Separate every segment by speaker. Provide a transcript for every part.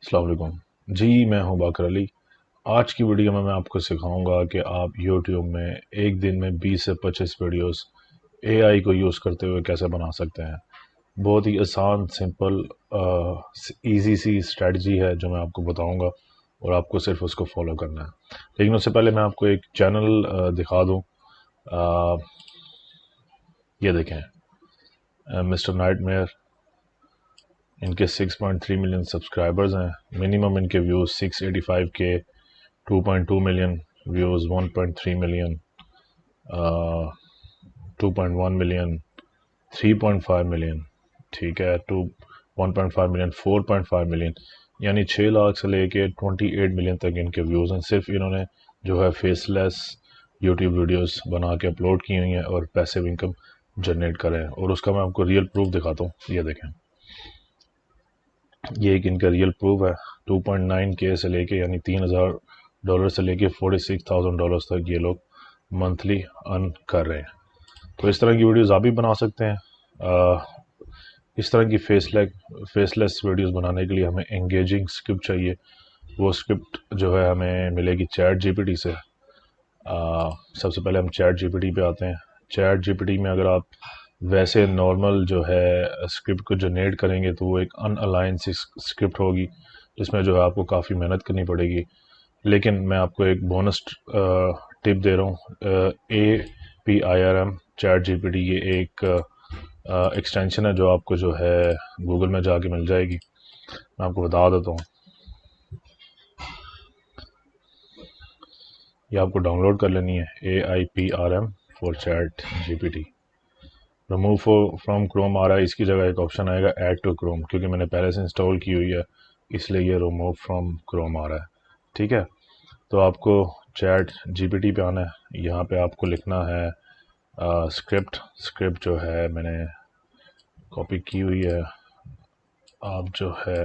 Speaker 1: अस्सलाम वालेकुम जी, मैं हूं बाकर अली। आज की वीडियो में मैं आपको सिखाऊंगा कि आप YouTube में एक दिन में 20 से 25 वीडियोस AI को यूज़ करते हुए कैसे बना सकते हैं। बहुत ही आसान, सिंपल, इजी सी स्ट्रेटजी है जो मैं आपको बताऊंगा और आपको सिर्फ उसको फॉलो करना है। लेकिन उससे पहले मैं आपको एक चैनल दिखा दूं। ये देखें, मिस्टर नाइटमेयर। इनके 6.3 मिलियन सब्सक्राइबर्स हैं। मिनिमम इनके व्यूज़ 685 के, 2.2 million views, 1.3 million, 2.1 million, 3.5 million, ठीक है, 1.5 मिलियन, 4.5 मिलियन, यानी 6 लाख से लेके 28 मिलियन तक इनके व्यूज़ हैं। सिर्फ इन्होंने जो है फेसलेस यूट्यूब वीडियोस बना के अपलोड की हुई हैं और पैसिव इनकम जनरेट कर रहे हैं। और उसका मैं आपको रियल प्रूफ दिखाता हूँ। ये देखें, ये एक इनका रियल प्रूफ है। 2.9 के से लेके, यानी $3,000 से लेके $46,000 तक ये लोग मंथली अर्न कर रहे हैं। तो इस तरह की वीडियोस आप भी बना सकते हैं। इस तरह की फेसलेस वीडियोस बनाने के लिए हमें एंगेजिंग स्क्रिप्ट चाहिए। वो स्क्रिप्ट जो है हमें मिलेगी चैट जीपीटी से। सबसे पहले हम चैट जीपीटी पे आते हैं। चैट जीपीटी में अगर आप वैसे नॉर्मल जो है स्क्रिप्ट को जनरेट करेंगे तो वो एक अनअलाइन सी स्क्रिप्ट होगी, जिसमें जो है आपको काफ़ी मेहनत करनी पड़ेगी। लेकिन मैं आपको एक बोनस टिप दे रहा हूँ। APIRM चैट जीपीटी, ये एक एक्सटेंशन है जो आपको जो है गूगल में जाके मिल जाएगी। मैं आपको बता देता हूँ, ये आपको डाउनलोड कर लेनी है। AIPRM for chat GPT. Remove from Chrome आ रहा है, इसकी जगह एक ऑप्शन आएगा ऐड टू क्रोम, क्योंकि मैंने पहले से इंस्टॉल की हुई है इसलिए ये रिमूव फ्रॉम क्रोम आ रहा है। ठीक है, तो आपको चैट जीपीटी पे आना है। यहाँ पे आपको लिखना है स्क्रिप्ट जो है मैंने कॉपी की हुई है। आप जो है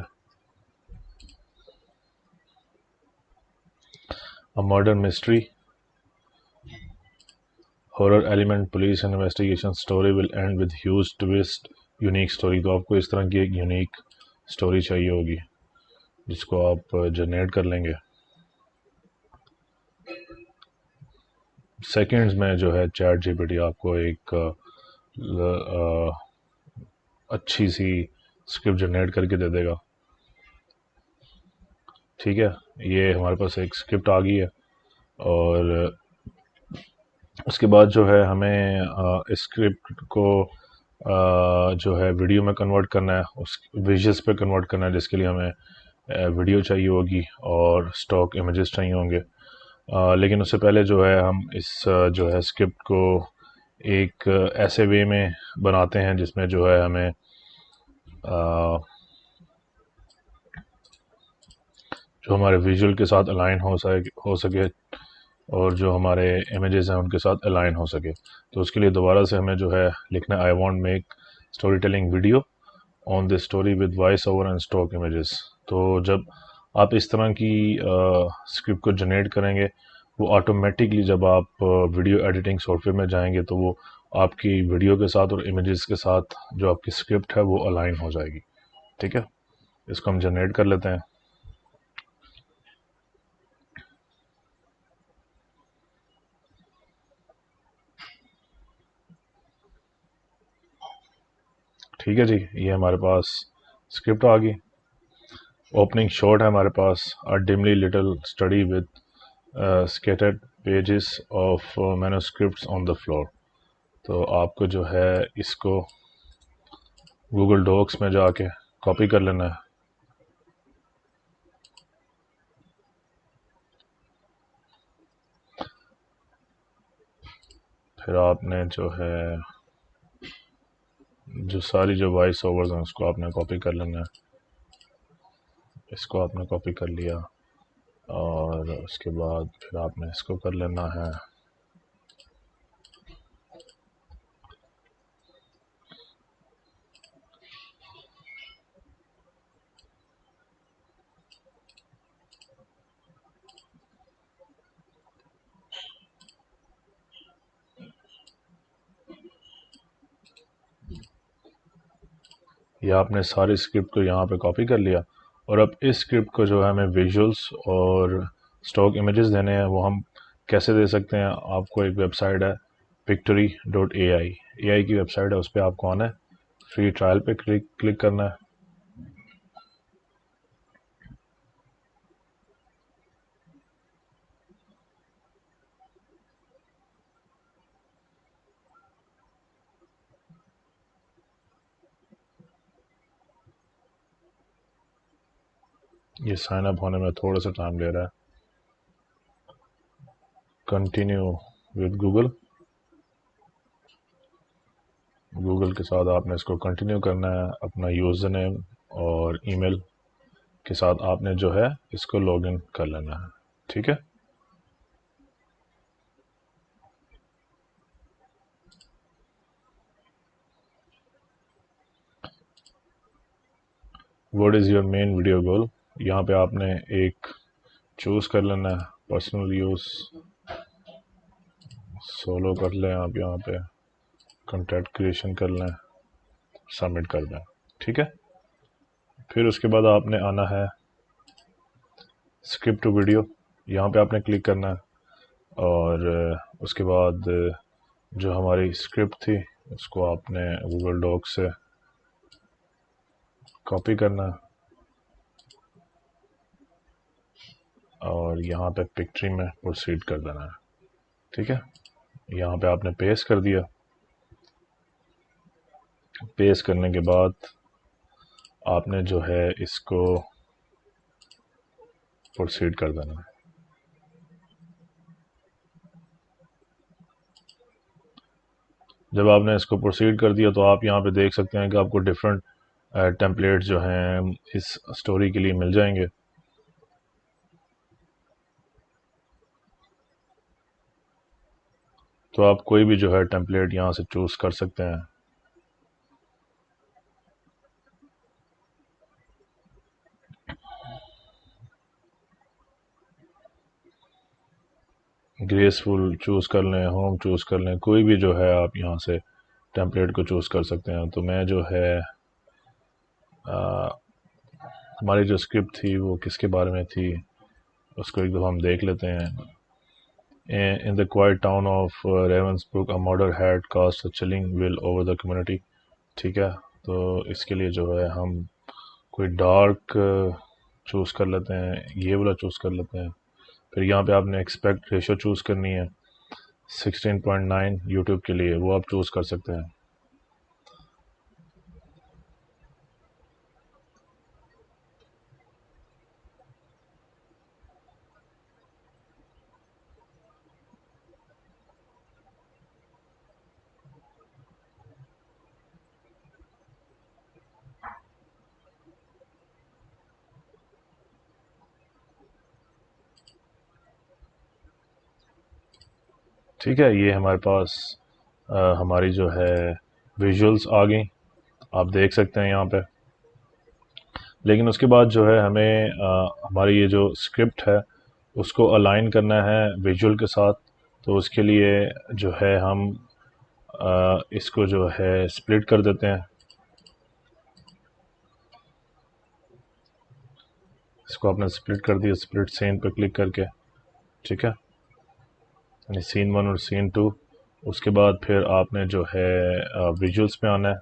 Speaker 1: a murder mystery, horror element, police investigation, story will and with huge twist, unique story. तो आपको इस तरह की एक यूनिक स्टोरी चाहिए होगी जिसको आप जनरेट कर लेंगे। सेकंड्स में जो है चैट जीपीटी आपको एक अच्छी सी स्क्रिप्ट जनरेट करके दे देगा। ठीक है, ये हमारे पास एक स्क्रिप्ट आ गई है। और उसके बाद जो है हमें इस स्क्रिप्ट को जो है वीडियो में कन्वर्ट करना है, उस विजुअल्स पे कन्वर्ट करना है, जिसके लिए हमें वीडियो चाहिए होगी और स्टॉक इमेजेस चाहिए होंगे। लेकिन उससे पहले जो है हम इस जो है स्क्रिप्ट को एक ऐसे वे में बनाते हैं जिसमें जो है हमें जो हमारे विजुअल के साथ अलाइन हो सके और जो हमारे इमेजेस हैं उनके साथ अलाइन हो सके। तो उसके लिए दोबारा से हमें जो है लिखना है I want make story telling video on this story with voice over and stock images. तो जब आप इस तरह की स्क्रिप्ट को जनरेट करेंगे, वो ऑटोमेटिकली जब आप वीडियो एडिटिंग सॉफ्टवेयर में जाएंगे तो वो आपकी वीडियो के साथ और इमेजेस के साथ जो आपकी स्क्रिप्ट है वो अलाइन हो जाएगी। ठीक है, इसको हम जनरेट कर लेते हैं। ठीक है जी, ये हमारे पास स्क्रिप्ट आ गई। ओपनिंग शॉट है हमारे पास, a dimly little study with scattered pages of manuscripts on the floor। तो आपको जो है इसको गूगल डॉक्स में जाके कॉपी कर लेना है। फिर आपने जो है जो सारी जो वॉइस ओवर्स हैं उसको आपने कॉपी कर लेना है। इसको आपने कॉपी कर लिया और उसके बाद फिर आपने इसको कर लेना है। ये आपने सारी स्क्रिप्ट को यहाँ पे कॉपी कर लिया और अब इस स्क्रिप्ट को जो है हमें विजुअल्स और स्टॉक इमेजेस देने हैं, वो हम कैसे दे सकते हैं। आपको एक वेबसाइट है pictory.ai, AI की वेबसाइट है, उस पर आपको आना है, फ्री ट्रायल पे क्लिक करना है। ये साइन अप होने में थोड़ा सा टाइम ले रहा है। कंटिन्यू विद गूगल के साथ आपने इसको कंटिन्यू करना है। अपना यूज़र नेम और ईमेल के साथ आपने जो है इसको लॉगिन कर लेना है। ठीक है, what is your main video goal, यहाँ पे आपने एक चूज़ कर लेना है। पर्सनल यूज़ सोलो कर लें आप, यहाँ पे कंटेंट क्रिएशन कर लें, सबमिट कर दें। ठीक है, फिर उसके बाद आपने आना है स्क्रिप्ट टू वीडियो, यहाँ पे आपने क्लिक करना है और उसके बाद जो हमारी स्क्रिप्ट थी उसको आपने गूगल डॉक से कॉपी करना है और यहाँ पे पिक्चरी में प्रोसीड कर देना है। ठीक है, यहाँ पे आपने पेस्ट कर दिया। पेस्ट करने के बाद आपने जो है इसको प्रोसीड कर देना है। जब आपने इसको प्रोसीड कर दिया तो आप यहाँ पे देख सकते हैं कि आपको डिफरेंट टेम्पलेट जो हैं इस स्टोरी के लिए मिल जाएंगे। तो आप कोई भी जो है टेम्पलेट यहाँ से चूज़ कर सकते हैं। ग्रेसफुल चूज़ कर लें, होम चूज़ कर लें, कोई भी जो है आप यहाँ से टेम्पलेट को चूज़ कर सकते हैं। तो मैं जो है हमारी जो स्क्रिप्ट थी वो किसके बारे में थी उसको एक दफ़ा हम देख लेते हैं। In the quiet town of Ravensbruck a murder had cast a chilling veil over the community. ठीक है, तो इसके लिए जो है हम कोई डार्क चूज़ कर लेते हैं, ये वाला चूज़ कर लेते हैं। फिर यहाँ पे आपने एक्सपेक्ट रेशो चूज़ करनी है 16.9 यूट्यूब के लिए, वो आप चूज़ कर सकते हैं। ठीक है, ये हमारे पास हमारी जो है विजुअल्स आ गई, आप देख सकते हैं यहाँ पे। लेकिन उसके बाद जो है हमें हमारी ये जो स्क्रिप्ट है उसको अलाइन करना है विजुअल के साथ। तो उसके लिए जो है हम इसको जो है स्प्लिट कर देते हैं। इसको आपने स्प्लिट कर दिया, स्प्लिट सीन पर क्लिक करके। ठीक है, यानी सीन 1 और सीन 2। उसके बाद फिर आपने जो है विजुअल्स पे आना है।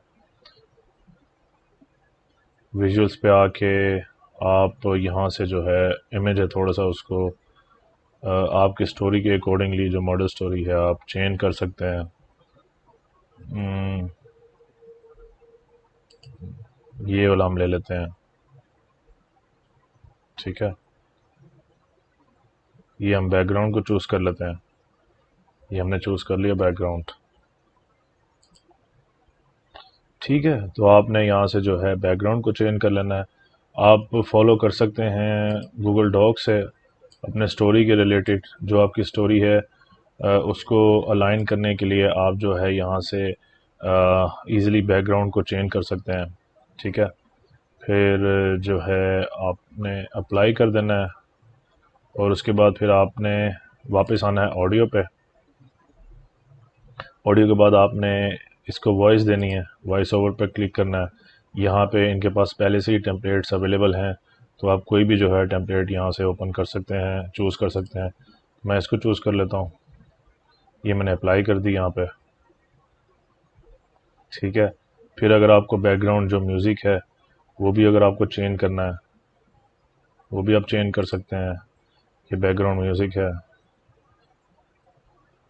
Speaker 1: विजुअल्स पे आके आप यहाँ से जो है इमेज है थोड़ा सा उसको आपकी स्टोरी के अकॉर्डिंगली जो मॉडल स्टोरी है आप चेंज कर सकते हैं। ये वाला हम ले लेते हैं। ठीक है, ये हम बैकग्राउंड को चूज़ कर लेते हैं। ये हमने चूज़ कर लिया बैकग्राउंड। ठीक है, तो आपने यहाँ से जो है बैकग्राउंड को चेंज कर लेना है। आप फॉलो कर सकते हैं गूगल डॉक से अपने स्टोरी के रिलेटेड, जो आपकी स्टोरी है उसको अलाइन करने के लिए आप जो है यहाँ से इजीली बैकग्राउंड को चेंज कर सकते हैं। ठीक है, फिर जो है आपने अप्लाई कर देना है और उसके बाद फिर आपने वापस आना है ऑडियो पे। ऑडियो के बाद आपने इसको वॉइस देनी है, वॉइस ओवर पे क्लिक करना है। यहाँ पे इनके पास पहले से ही टेम्पलेट्स अवेलेबल हैं, तो आप कोई भी जो है टेम्पलेट यहाँ से ओपन कर सकते हैं, चूज़ कर सकते हैं। मैं इसको चूज़ कर लेता हूँ। ये मैंने अप्लाई कर दी यहाँ पे, ठीक है। फिर अगर आपको बैकग्राउंड जो म्यूज़िक है वो भी अगर आपको चेंज करना है, वो भी आप चेंज कर सकते हैं। ये बैकग्राउंड म्यूज़िक है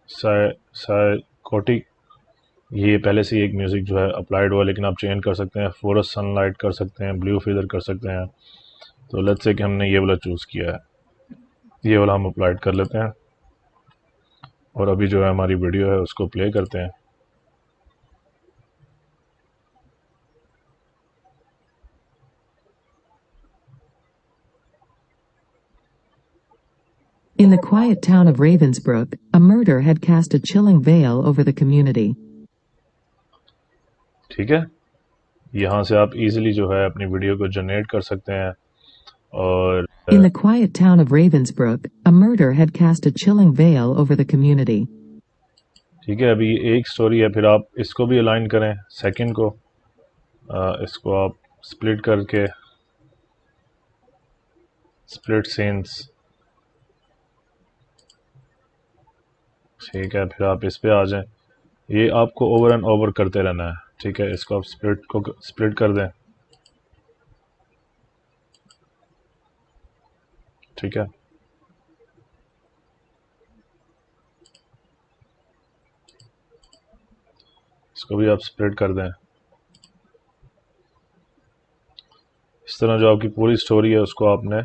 Speaker 1: साइकोटिक, ये पहले से ही एक म्यूज़िक जो है अप्लाइड हुआ, लेकिन आप चेंज कर सकते हैं। फॉरेस्ट सनलाइट कर सकते हैं, ब्लू फीदर कर सकते हैं। तो लेट्स से कि हमने ये वाला चूज़ किया है, ये वाला हम अप्लाइड कर लेते हैं। और अभी जो है हमारी वीडियो है उसको प्ले करते हैं।
Speaker 2: In the quiet town of Ravensbrook, a murder had cast a chilling veil over the community.
Speaker 1: ठीक है, यहाँ से आप इजीली जो है अपनी वीडियो को जनरेट कर सकते हैं। और
Speaker 2: In the quiet town of Ravensbrook, a murder had cast a chilling veil over the community.
Speaker 1: ठीक है, अभी एक स्टोरी है, फिर आप इसको भी अलाइन करें सेकंड को। इसको आप स्प्लिट करके स्प्लिट सीन्स, ठीक है। फिर आप इस पे आ जाएं, ये आपको ओवर एंड ओवर करते रहना है, ठीक है। इसको आप स्प्लिट कर दें, ठीक है। इसको भी आप स्प्लिट कर दें। इस तरह जो आपकी पूरी स्टोरी है उसको आपने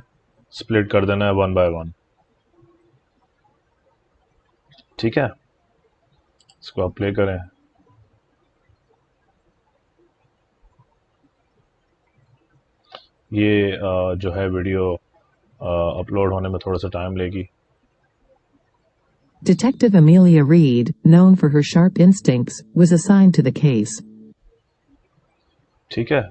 Speaker 1: स्प्लिट कर देना है वन बाय वन, ठीक है। इसको आप प्ले करें। ये जो है वीडियो अपलोड होने में थोड़ा सा टाइम लेगी।
Speaker 2: Detective Amelia Reed, known for her sharp instincts, was assigned to the case.
Speaker 1: ठीक है,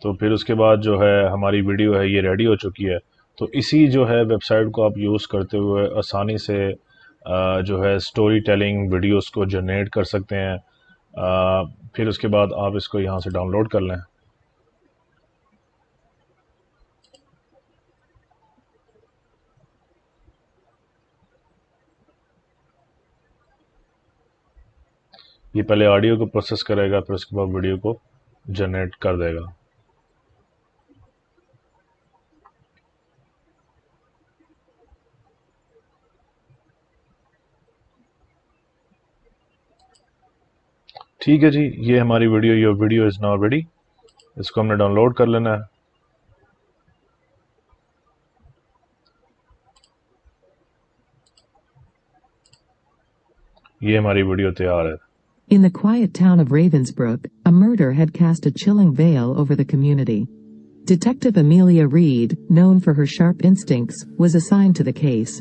Speaker 1: तो फिर उसके बाद जो है हमारी वीडियो है ये रेडी हो चुकी है। तो इसी जो है वेबसाइट को आप यूज़ करते हुए आसानी से जो है स्टोरी टेलिंग वीडियोस को जनरेट कर सकते हैं। फिर उसके बाद आप इसको यहाँ से डाउनलोड कर लें। ये पहले ऑडियो को प्रोसेस करेगा, फिर उसके बाद वीडियो को जनरेट कर देगा। ठीक है जी, ये हमारी video, your video is now ready. इसको हमने डाउनलोड कर लेना है। ये हमारी वीडियो तैयार है।
Speaker 2: In the quiet town of Ravensbrook, a murder had cast a chilling veil over the community. Detective Amelia Reed, known for her sharp instincts, was assigned to the case.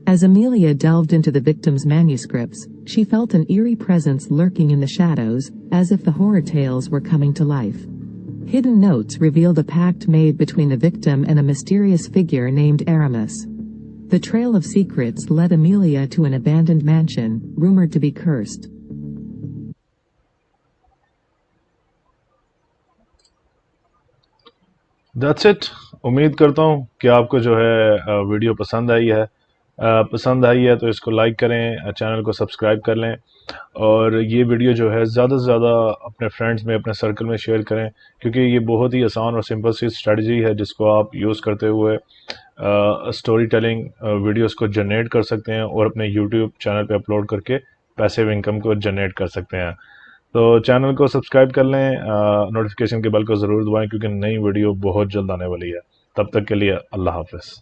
Speaker 2: As Amelia delved into the victim's manuscripts, she felt an eerie presence lurking in the shadows, as if the horror tales were coming to life. Hidden notes revealed a pact made between the victim and a mysterious figure named Aramis. The trail of secrets led Amelia to an abandoned mansion, rumored to be cursed.
Speaker 1: That's it. उम्मीद करता हूँ कि आपको जो है video पसंद आई है। पसंद आई है तो इसको लाइक करें, चैनल को सब्सक्राइब कर लें, और ये वीडियो जो है ज़्यादा से ज़्यादा अपने फ्रेंड्स में, अपने सर्कल में शेयर करें, क्योंकि ये बहुत ही आसान और सिंपल सी स्ट्रेटजी है जिसको आप यूज़ करते हुए स्टोरी टेलिंग वीडियोस को जनरेट कर सकते हैं और अपने यूट्यूब चैनल पे अपलोड करके पैसिव इनकम को जनरेट कर सकते हैं। तो चैनल को सब्सक्राइब कर लें, नोटिफिकेशन के बेल को ज़रूर दबाएं, क्योंकि नई वीडियो बहुत जल्द आने वाली है। तब तक के लिए अल्लाह हाफ़िज़।